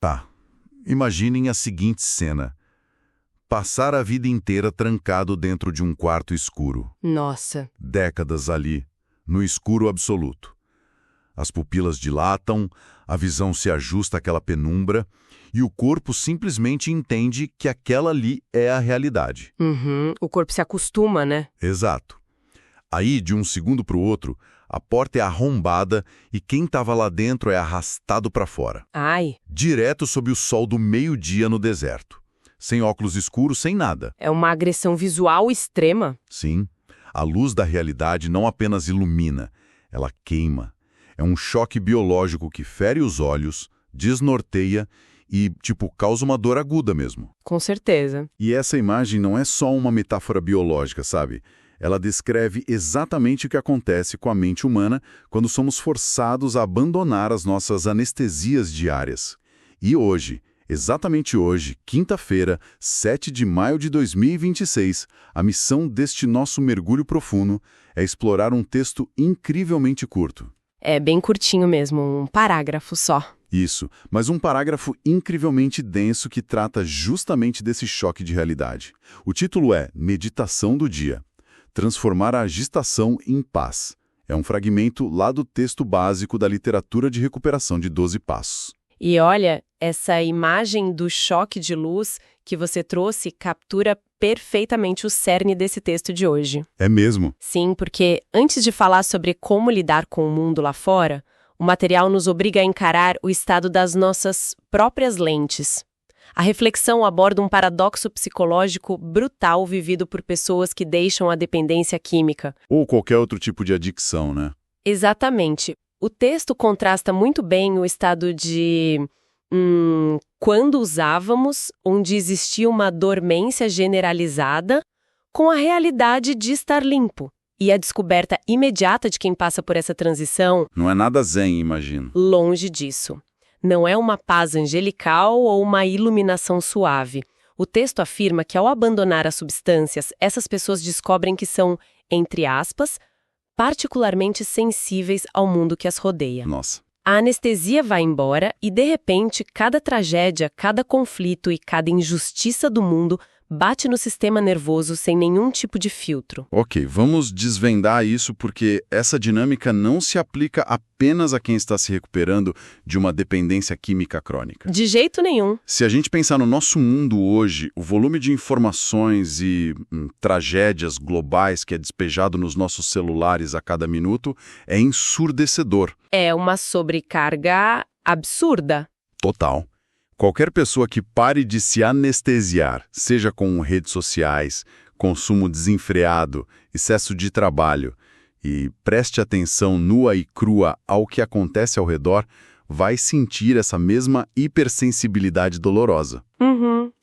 Tá, imaginem a seguinte cena. Passar a vida inteira trancado dentro de um quarto escuro. Nossa, Décadas ali, no escuro absoluto. As pupilas dilatam, a visão se ajusta àquela penumbra e o corpo simplesmente entende que aquela ali é a realidade. o corpo se acostuma, né? Exato. Aí, de um segundo para o outro, a porta é arrombada e quem estava lá dentro é arrastado para fora. Ai, Direto sob o sol do meio-dia no deserto. Sem óculos escuros, sem nada. é uma agressão visual extrema. Sim, a luz da realidade não apenas ilumina, ela queima. É um choque biológico que fere os olhos, desnorteia e, causa uma dor aguda mesmo. Com certeza. E essa imagem não é só uma metáfora biológica, sabe? Ela descreve exatamente o que acontece com a mente humana quando somos forçados a abandonar as nossas anestesias diárias. E hoje, exatamente hoje, quinta-feira, 7 de maio de 2026, a missão deste nosso mergulho profundo é explorar um texto incrivelmente curto. É bem curtinho mesmo, um parágrafo só. Isso, mas um parágrafo incrivelmente denso que trata justamente desse choque de realidade. O título é Meditação do Dia. Transformar a agitação em paz. É um fragmento lá do texto básico da literatura de recuperação de 12 passos. E olha, essa imagem do choque de luz que você trouxe captura perfeitamente o cerne desse texto de hoje. É mesmo? Sim, porque antes de falar sobre como lidar com o mundo lá fora, o material nos obriga a encarar o estado das nossas próprias lentes. A reflexão aborda um paradoxo psicológico brutal vivido por pessoas que deixam a dependência química. Ou qualquer outro tipo de adicção, né? Exatamente. O texto contrasta muito bem o estado de quando usávamos, onde existia uma dormência generalizada, com a realidade de estar limpo. E a descoberta imediata de quem passa por essa transição, Não é nada zen, imagino. longe disso. Não é uma paz angelical ou uma iluminação suave. O texto afirma que, ao abandonar as substâncias, essas pessoas descobrem que são, entre aspas, particularmente sensíveis ao mundo que as rodeia. Nossa. A anestesia vai embora e, de repente, cada tragédia, cada conflito e cada injustiça do mundo bate no sistema nervoso sem nenhum tipo de filtro. Ok, vamos desvendar isso porque essa dinâmica não se aplica apenas a quem está se recuperando de uma dependência química crônica. De jeito nenhum. Se a gente pensar no nosso mundo hoje, o volume de informações e tragédias globais que é despejado nos nossos celulares a cada minuto é ensurdecedor. É uma sobrecarga absurda. Total. Qualquer pessoa que pare de se anestesiar, seja com redes sociais, consumo desenfreado, excesso de trabalho, e preste atenção nua e crua ao que acontece ao redor, vai sentir essa mesma hipersensibilidade dolorosa.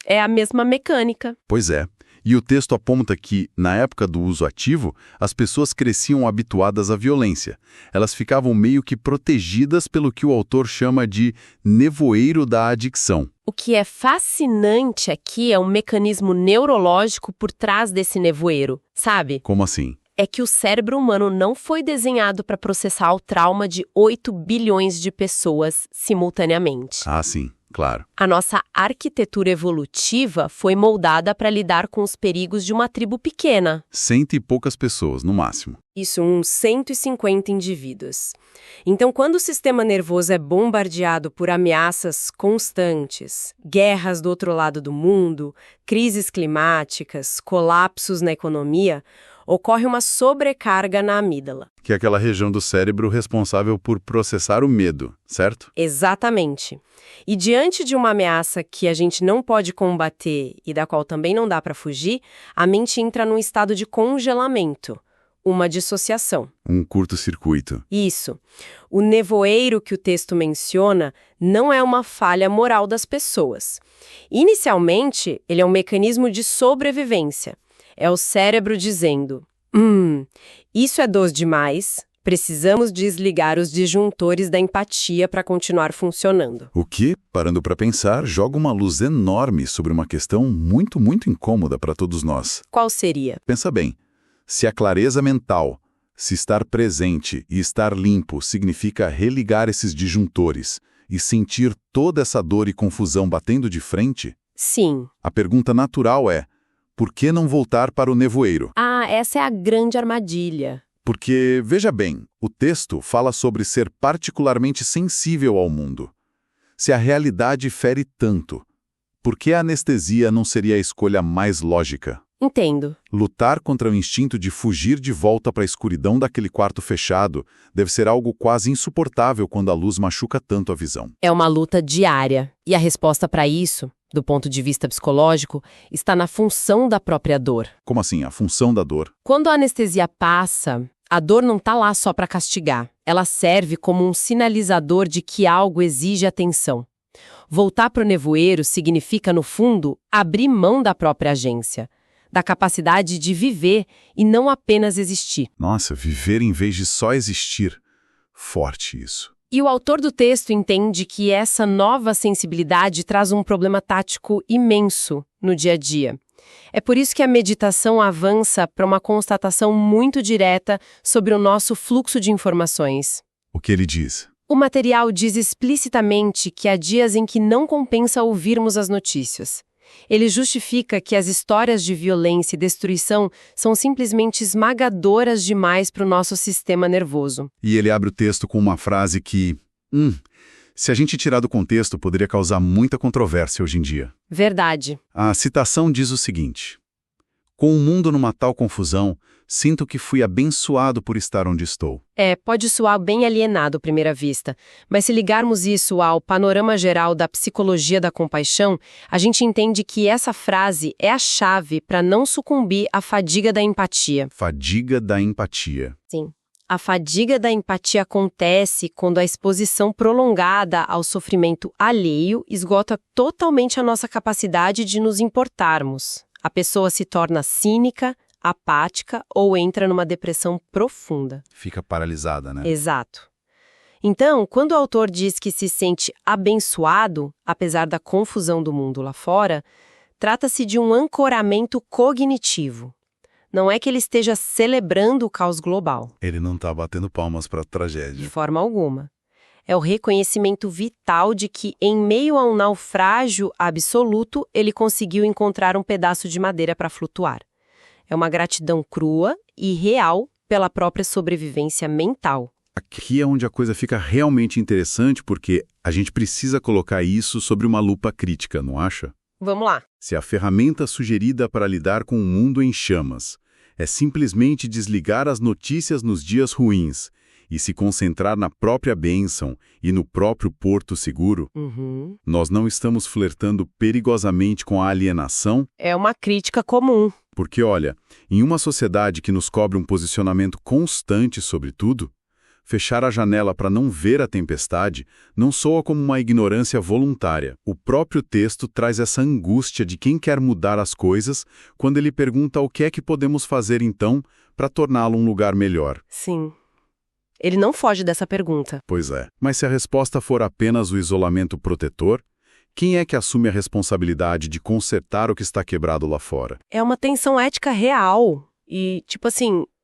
É a mesma mecânica. Pois é. E o texto aponta que, na época do uso ativo, as pessoas cresciam habituadas à violência. Elas ficavam meio que protegidas pelo que o autor chama de nevoeiro da adicção. O que é fascinante aqui é um mecanismo neurológico por trás desse nevoeiro, sabe? Como assim? É que o cérebro humano não foi desenhado para processar o trauma de 8 bilhões de pessoas simultaneamente. Ah, sim, claro. A nossa arquitetura evolutiva foi moldada para lidar com os perigos de uma tribo pequena. 100 e poucas pessoas, no máximo. Isso, uns 150 indivíduos. Então, quando o sistema nervoso é bombardeado por ameaças constantes, guerras do outro lado do mundo, crises climáticas, colapsos na economia, ocorre uma sobrecarga na amígdala. Que é aquela região do cérebro responsável por processar o medo, certo? Exatamente. E diante de uma ameaça que a gente não pode combater e da qual também não dá para fugir, a mente entra num estado de congelamento, uma dissociação. Um curto-circuito. Isso. O nevoeiro que o texto menciona não é uma falha moral das pessoas. Inicialmente, ele é um mecanismo de sobrevivência. É o cérebro dizendo, isso é dose demais, precisamos desligar os disjuntores da empatia para continuar funcionando. O que, parando para pensar, joga uma luz enorme sobre uma questão muito, muito incômoda para todos nós. Qual seria? Pensa bem, se a clareza mental, se estar presente e estar limpo significa religar esses disjuntores, e sentir toda essa dor e confusão batendo de frente? Sim. A pergunta natural é: por que não voltar para o nevoeiro? Ah, essa é a grande armadilha. Porque, veja bem, o texto fala sobre ser particularmente sensível ao mundo. Se a realidade fere tanto, por que a anestesia não seria a escolha mais lógica? Entendo. Lutar contra o instinto de fugir de volta para a escuridão daquele quarto fechado deve ser algo quase insuportável quando a luz machuca tanto a visão. É uma luta diária. E a resposta para isso, do ponto de vista psicológico, está na função da própria dor. Como assim, a função da dor? Quando a anestesia passa, a dor não está lá só para castigar. Ela serve como um sinalizador de que algo exige atenção. Voltar para o nevoeiro significa, no fundo, abrir mão da própria agência, da capacidade de viver e não apenas existir. Nossa, viver em vez de só existir. Forte isso. E o autor do texto entende que essa nova sensibilidade traz um problema tático imenso no dia a dia. É por isso que a meditação avança para uma constatação muito direta sobre o nosso fluxo de informações. O que ele diz? O material diz explicitamente que há dias em que não compensa ouvirmos as notícias. Ele justifica que as histórias de violência e destruição são simplesmente esmagadoras demais para o nosso sistema nervoso. E ele abre o texto com uma frase que, se a gente tirar do contexto, poderia causar muita controvérsia hoje em dia. Verdade. A citação diz o seguinte: com o mundo numa tal confusão, sinto que fui abençoado por estar onde estou. Pode soar bem alienado à primeira vista, mas se ligarmos isso ao panorama geral da psicologia da compaixão, a gente entende que essa frase é a chave para não sucumbir à fadiga da empatia. Fadiga da empatia. Sim. A fadiga da empatia acontece quando a exposição prolongada ao sofrimento alheio esgota totalmente a nossa capacidade de nos importarmos. A pessoa se torna cínica, apática ou entra numa depressão profunda. Fica paralisada, né? Exato. Então, quando o autor diz que se sente abençoado, apesar da confusão do mundo lá fora, trata-se de um ancoramento cognitivo. Não é que ele esteja celebrando o caos global. Ele não está batendo palmas para a tragédia. De forma alguma. É o reconhecimento vital de que, em meio a um naufrágio absoluto, ele conseguiu encontrar um pedaço de madeira para flutuar. É uma gratidão crua e real pela própria sobrevivência mental. Aqui é onde a coisa fica realmente interessante, porque a gente precisa colocar isso sobre uma lupa crítica, não acha? Vamos lá. Se a ferramenta sugerida para lidar com um mundo em chamas é simplesmente desligar as notícias nos dias ruins e se concentrar na própria bênção e no próprio porto seguro, nós não estamos flertando perigosamente com a alienação? É uma crítica comum. Porque, olha, em uma sociedade que nos cobre um posicionamento constante sobre tudo, fechar a janela para não ver a tempestade não soa como uma ignorância voluntária. O próprio texto traz essa angústia de quem quer mudar as coisas quando ele pergunta o que é que podemos fazer então para torná-lo um lugar melhor. Sim. Ele não foge dessa pergunta. Pois é. Mas se a resposta for apenas o isolamento protetor, quem é que assume a responsabilidade de consertar o que está quebrado lá fora? É uma tensão ética real. E,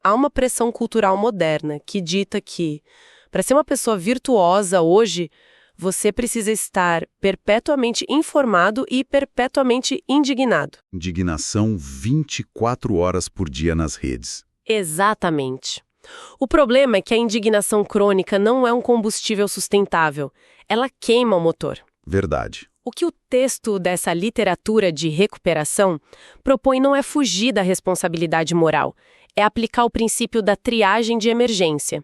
há uma pressão cultural moderna que dita que, para ser uma pessoa virtuosa hoje, você precisa estar perpetuamente informado e perpetuamente indignado. Indignação 24 horas por dia nas redes. Exatamente. O problema é que a indignação crônica não é um combustível sustentável. Ela queima o motor. Verdade. O que o texto dessa literatura de recuperação propõe não é fugir da responsabilidade moral, é aplicar o princípio da triagem de emergência.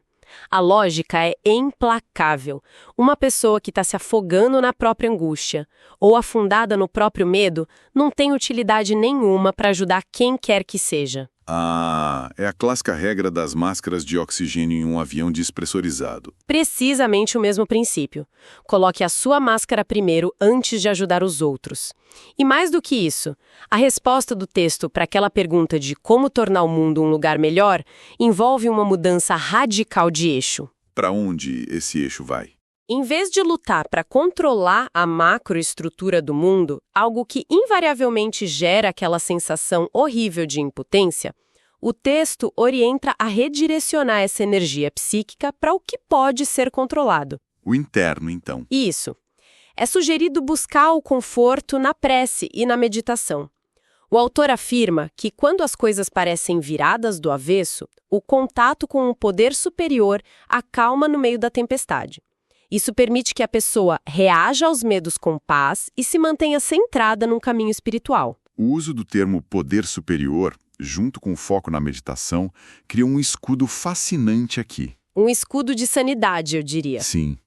A lógica é implacável. Uma pessoa que está se afogando na própria angústia ou afundada no próprio medo não tem utilidade nenhuma para ajudar quem quer que seja. Ah, é a clássica regra das máscaras de oxigênio em um avião despressurizado. Precisamente o mesmo princípio. Coloque a sua máscara primeiro antes de ajudar os outros. E mais do que isso, a resposta do texto para aquela pergunta de como tornar o mundo um lugar melhor envolve uma mudança radical de eixo. Para onde esse eixo vai? Em vez de lutar para controlar a macroestrutura do mundo, algo que invariavelmente gera aquela sensação horrível de impotência, o texto orienta a redirecionar essa energia psíquica para o que pode ser controlado. O interno, então. Isso. É sugerido buscar o conforto na prece e na meditação. O autor afirma que quando as coisas parecem viradas do avesso, o contato com um poder superior acalma no meio da tempestade. Isso permite que a pessoa reaja aos medos com paz e se mantenha centrada num caminho espiritual. O uso do termo poder superior, junto com o foco na meditação, cria um escudo fascinante aqui. Um escudo de sanidade, eu diria. Sim,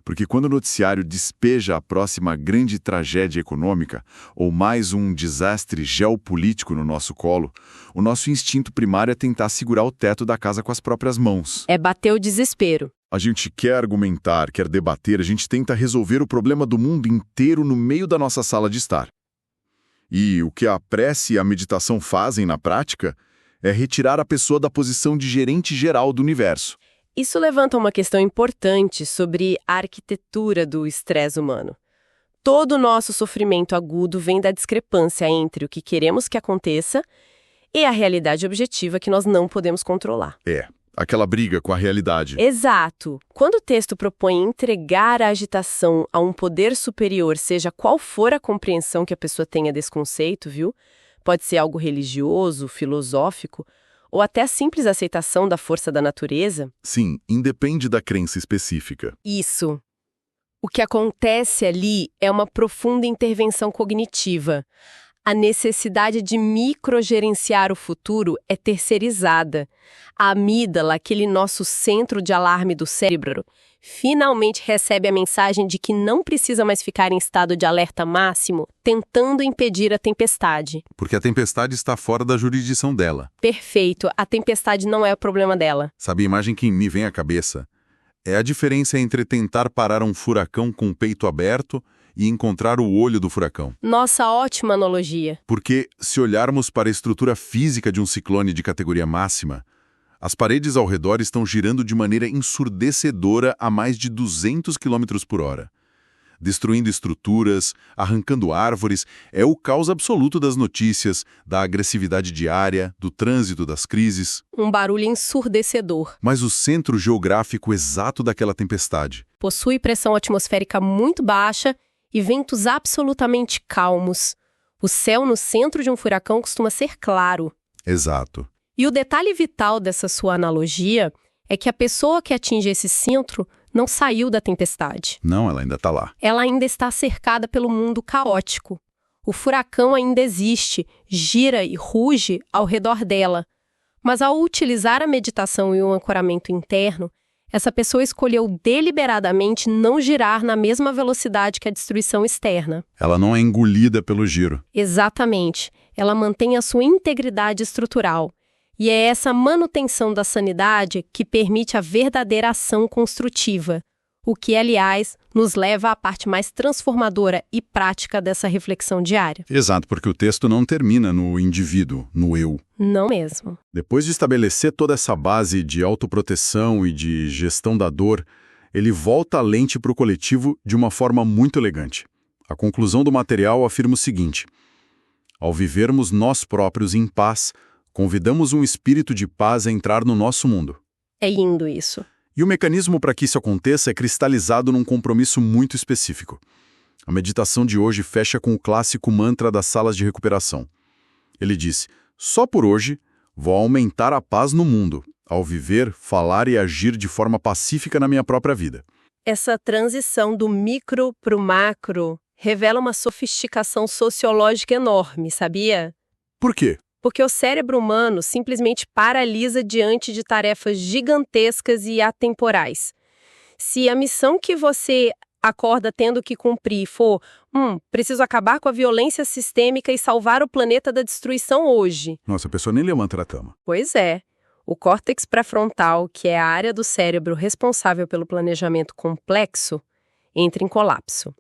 porque quando o noticiário despeja a próxima grande tragédia econômica ou mais um desastre geopolítico no nosso colo, o nosso instinto primário é tentar segurar o teto da casa com as próprias mãos. É bater o desespero. A gente quer argumentar, quer debater, a gente tenta resolver o problema do mundo inteiro no meio da nossa sala de estar. E o que a prece e a meditação fazem na prática é retirar a pessoa da posição de gerente geral do universo. Isso levanta uma questão importante sobre a arquitetura do estresse humano. Todo o nosso sofrimento agudo vem da discrepância entre o que queremos que aconteça e a realidade objetiva que nós não podemos controlar. Aquela briga com a realidade. Exato. Quando o texto propõe entregar a agitação a um poder superior, seja qual for a compreensão que a pessoa tenha desse conceito, viu? Pode ser algo religioso, filosófico, ou até a simples aceitação da força da natureza. Sim, independe da crença específica. Isso. O que acontece ali é uma profunda intervenção cognitiva. A necessidade de microgerenciar o futuro é terceirizada. A amígdala, aquele nosso centro de alarme do cérebro, finalmente recebe a mensagem de que não precisa mais ficar em estado de alerta máximo, tentando impedir a tempestade. Porque a tempestade está fora da jurisdição dela. Perfeito, a tempestade não é o problema dela. Sabe a imagem que me vem à cabeça? É a diferença entre tentar parar um furacão com o peito aberto e encontrar o olho do furacão. Nossa, ótima analogia. Porque, se olharmos para a estrutura física de um ciclone de categoria máxima, as paredes ao redor estão girando de maneira ensurdecedora a mais de 200 km por hora. Destruindo estruturas, arrancando árvores, é o caos absoluto das notícias, da agressividade diária, do trânsito, das crises. Um barulho ensurdecedor. Mas o centro geográfico exato daquela tempestade Possui pressão atmosférica muito baixa e ventos absolutamente calmos. O céu no centro de um furacão costuma ser claro. Exato. E o detalhe vital dessa sua analogia é que a pessoa que atinge esse centro não saiu da tempestade. Não, ela ainda está lá. Ela ainda está cercada pelo mundo caótico. O furacão ainda existe, gira e ruge ao redor dela. Mas ao utilizar a meditação e o ancoramento interno, essa pessoa escolheu deliberadamente não girar na mesma velocidade que a destruição externa. Ela não é engolida pelo giro. Exatamente. Ela mantém a sua integridade estrutural. E é essa manutenção da sanidade que permite a verdadeira ação construtiva, o que, aliás, nos leva à parte mais transformadora e prática dessa reflexão diária. Exato, porque o texto não termina no indivíduo, no eu. Não mesmo. Depois de estabelecer toda essa base de autoproteção e de gestão da dor, ele volta a lente para o coletivo de uma forma muito elegante. A conclusão do material afirma o seguinte: ao vivermos nós próprios em paz, convidamos um espírito de paz a entrar no nosso mundo. É lindo isso. E o mecanismo para que isso aconteça é cristalizado num compromisso muito específico. A meditação de hoje fecha com o clássico mantra das salas de recuperação. Ele diz: só por hoje vou aumentar a paz no mundo, ao viver, falar e agir de forma pacífica na minha própria vida. Essa transição do micro para o macro revela uma sofisticação sociológica enorme, sabia? Por quê? Porque o cérebro humano simplesmente paralisa diante de tarefas gigantescas e atemporais. Se a missão que você acorda tendo que cumprir for, preciso acabar com a violência sistêmica e salvar o planeta da destruição hoje. Nossa, a pessoa nem levanta da cama. Pois é. O córtex pré-frontal, que é a área do cérebro responsável pelo planejamento complexo, entra em colapso.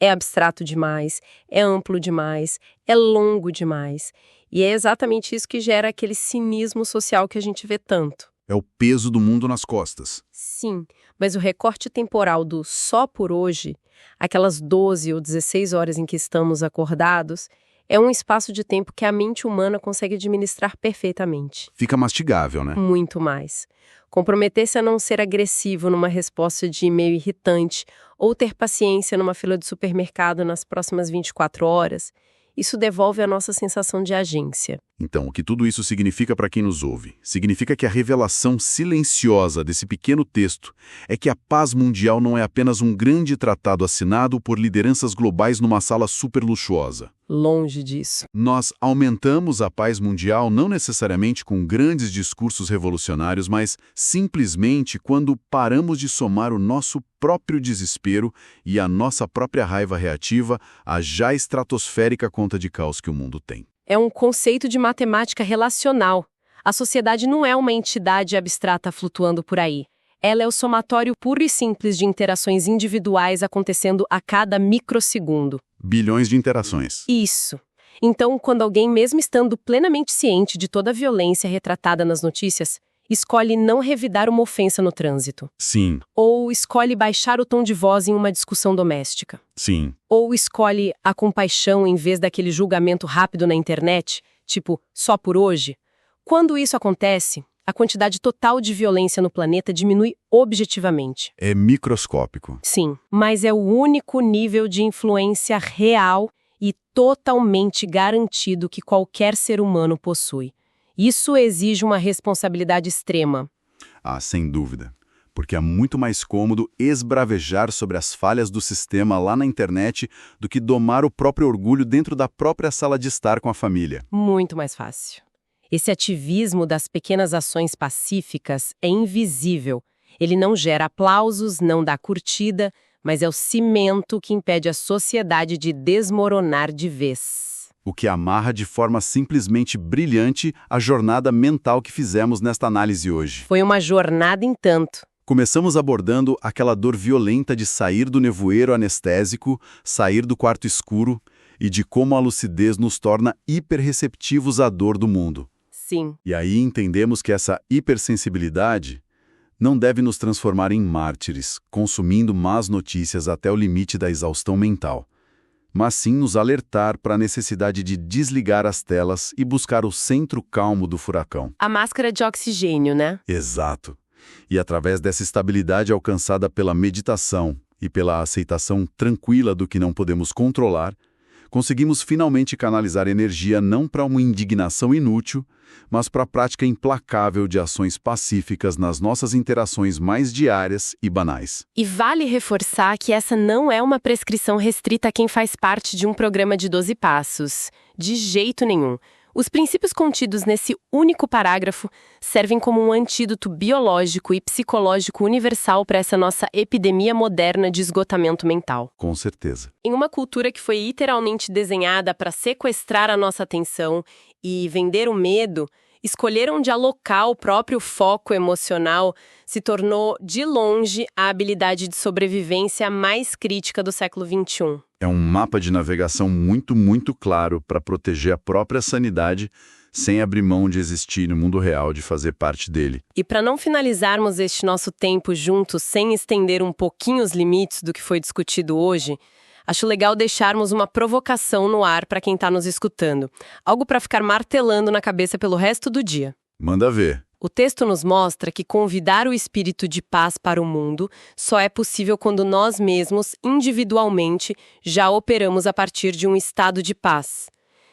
É abstrato demais, é amplo demais, é longo demais. E é exatamente isso que gera aquele cinismo social que a gente vê tanto. É o peso do mundo nas costas. Sim, mas o recorte temporal do só por hoje, aquelas 12 ou 16 horas em que estamos acordados, é um espaço de tempo que a mente humana consegue administrar perfeitamente. Fica mastigável, né? Muito mais. Comprometer-se a não ser agressivo numa resposta de e-mail irritante ou ter paciência numa fila de supermercado nas próximas 24 horas, isso devolve a nossa sensação de agência. Então, o que tudo isso significa para quem nos ouve? Significa que a revelação silenciosa desse pequeno texto é que a paz mundial não é apenas um grande tratado assinado por lideranças globais numa sala super luxuosa. Longe disso. Nós aumentamos a paz mundial não necessariamente com grandes discursos revolucionários, mas simplesmente quando paramos de somar o nosso próprio desespero e a nossa própria raiva reativa à já estratosférica conta de caos que o mundo tem. É um conceito de matemática relacional. A sociedade não é uma entidade abstrata flutuando por aí. Ela é o somatório puro e simples de interações individuais acontecendo a cada microsegundo. Bilhões de interações. Isso. Então, quando alguém, mesmo estando plenamente ciente de toda a violência retratada nas notícias, escolhe não revidar uma ofensa no trânsito. Sim. Ou escolhe baixar o tom de voz em uma discussão doméstica. Sim. Ou escolhe a compaixão em vez daquele julgamento rápido na internet, tipo, só por hoje. Quando isso acontece, a quantidade total de violência no planeta diminui objetivamente. É microscópico. Sim, mas é o único nível de influência real e totalmente garantido que qualquer ser humano possui. Isso exige uma responsabilidade extrema. Ah, sem dúvida. Porque é muito mais cômodo esbravejar sobre as falhas do sistema lá na internet do que domar o próprio orgulho dentro da própria sala de estar com a família. Muito mais fácil. Esse ativismo das pequenas ações pacíficas é invisível. Ele não gera aplausos, não dá curtida, mas é o cimento que impede a sociedade de desmoronar de vez. O que amarra de forma simplesmente brilhante a jornada mental que fizemos nesta análise hoje. Foi uma jornada em tanto. Começamos abordando aquela dor violenta de sair do nevoeiro anestésico, sair do quarto escuro e de como a lucidez nos torna hiperreceptivos à dor do mundo. Sim. E aí entendemos que essa hipersensibilidade não deve nos transformar em mártires, consumindo más notícias até o limite da exaustão mental, mas sim nos alertar para a necessidade de desligar as telas e buscar o centro calmo do furacão. A máscara de oxigênio, né? Exato. E através dessa estabilidade alcançada pela meditação e pela aceitação tranquila do que não podemos controlar, conseguimos finalmente canalizar energia não para uma indignação inútil, mas para a prática implacável de ações pacíficas nas nossas interações mais diárias e banais. E vale reforçar que essa não é uma prescrição restrita a quem faz parte de um programa de 12 passos. De jeito nenhum. Os princípios contidos nesse único parágrafo servem como um antídoto biológico e psicológico universal para essa nossa epidemia moderna de esgotamento mental. Com certeza. Em uma cultura que foi literalmente desenhada para sequestrar a nossa atenção e vender o medo, escolher onde alocar o próprio foco emocional se tornou, de longe, a habilidade de sobrevivência mais crítica do século XXI. É um mapa de navegação muito claro para proteger a própria sanidade, sem abrir mão de existir no mundo real, de fazer parte dele. E para não finalizarmos este nosso tempo juntos sem estender um pouquinho os limites do que foi discutido hoje, acho legal deixarmos uma provocação no ar para quem está nos escutando. Algo para ficar martelando na cabeça pelo resto do dia. Manda ver. O texto nos mostra que convidar o espírito de paz para o mundo só é possível quando nós mesmos, individualmente, já operamos a partir de um estado de paz.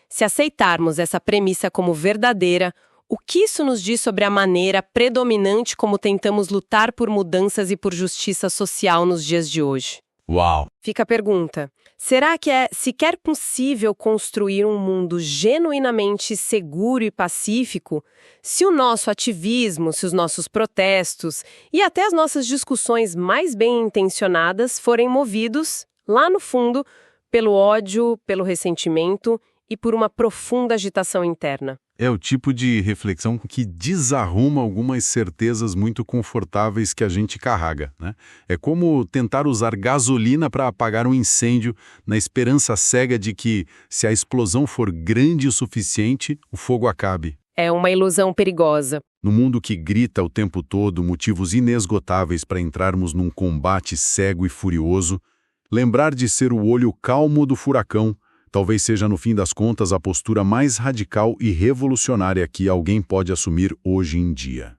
Se aceitarmos essa premissa como verdadeira, o que isso nos diz sobre a maneira predominante como tentamos lutar por mudanças e por justiça social nos dias de hoje? Uau! Fica a pergunta. Será que é sequer possível construir um mundo genuinamente seguro e pacífico se o nosso ativismo, se os nossos protestos e até as nossas discussões mais bem intencionadas forem movidos, lá no fundo, pelo ódio, pelo ressentimento e por uma profunda agitação interna? É o tipo de reflexão que desarruma algumas certezas muito confortáveis que a gente carrega, né? É como tentar usar gasolina para apagar um incêndio na esperança cega de que, se a explosão for grande o suficiente, o fogo acabe. É uma ilusão perigosa. No mundo que grita o tempo todo motivos inesgotáveis para entrarmos num combate cego e furioso, lembrar de ser o olho calmo do furacão talvez seja, no fim das contas, a postura mais radical e revolucionária que alguém pode assumir hoje em dia.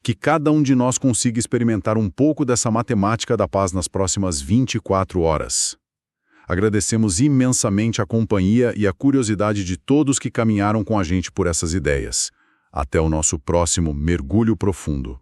Que cada um de nós consiga experimentar um pouco dessa matemática da paz nas próximas 24 horas. Agradecemos imensamente a companhia e a curiosidade de todos que caminharam com a gente por essas ideias. Até o nosso próximo Mergulho Profundo.